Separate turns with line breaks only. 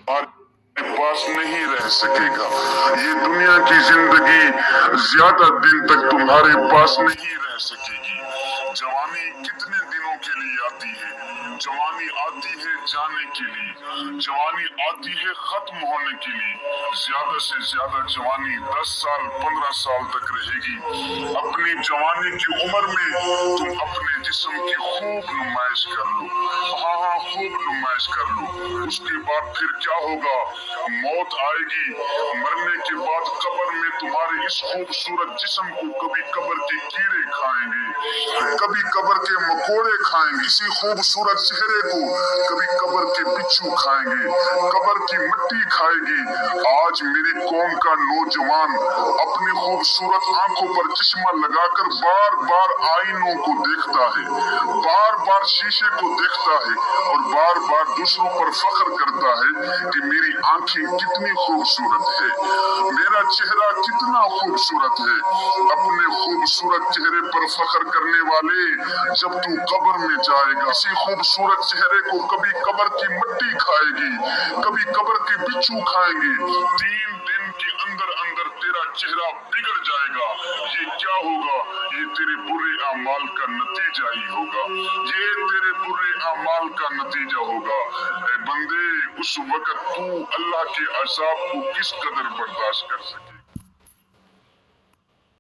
तुम्हारे पास नहीं रह सकेगा। ये दुनिया की जिंदगी ज्यादा दिन तक तुम्हारे पास नहीं रह सकेगी। जवानी कितने दिनों के लिए आती है? जवानी आती है जाने के लिए, जवानी आती है खत्म होने के लिए। ज्यादा से ज्यादा जवानी 10 साल 15 साल तक रहेगी। अपनी जवानी की उम्र में तुम अपने जिस्म की खूब नुमाइश कर लो, हाँ खूब नुमाइश कर लो। उसके बाद फिर क्या होगा? मौत आएगी। मरने के बाद कब्र में तुम्हारे इस खूबसूरत जिस्म को कभी कब्र के कीड़े खाएंगे, कभी कब्र के मकोड़े खाएंगे। इसी खूबसूरत चेहरे को कभी कब्र के बिच्छू खाएंगे, कब्र की मिट्टी खाएगी। आज मेरी कौम का नौजवान अपनी खूबसूरत आंखों पर चश्मा लगाकर बार बार आईनों को देखता है, बार बार शीशे को देखता है और बार बार दूसरों पर फख्र करता है कि मेरी आंखें कितनी खूबसूरत है, मेरा चेहरा कितना खूबसूरत है। अपने खूबसूरत चेहरे पर फख्र करने वाले, जब तू कब्र में जाएगा इसी खूबसूरत चेहरे को कभी कब्र की मिट्टी खाएगी, कभी कब्र के बिच्छू खाएंगे। 3 दिन के अंदर अंदर तेरा चेहरा बिगड़ जाएगा। ये क्या होगा? ये तेरे बुरे अमाल का नतीजा ही होगा, ये तेरे बुरे अमाल का नतीजा होगा। ए बंदे, उस वक्त तू अल्लाह के अज़ाब को किस कदर बर्दाश्त कर सके।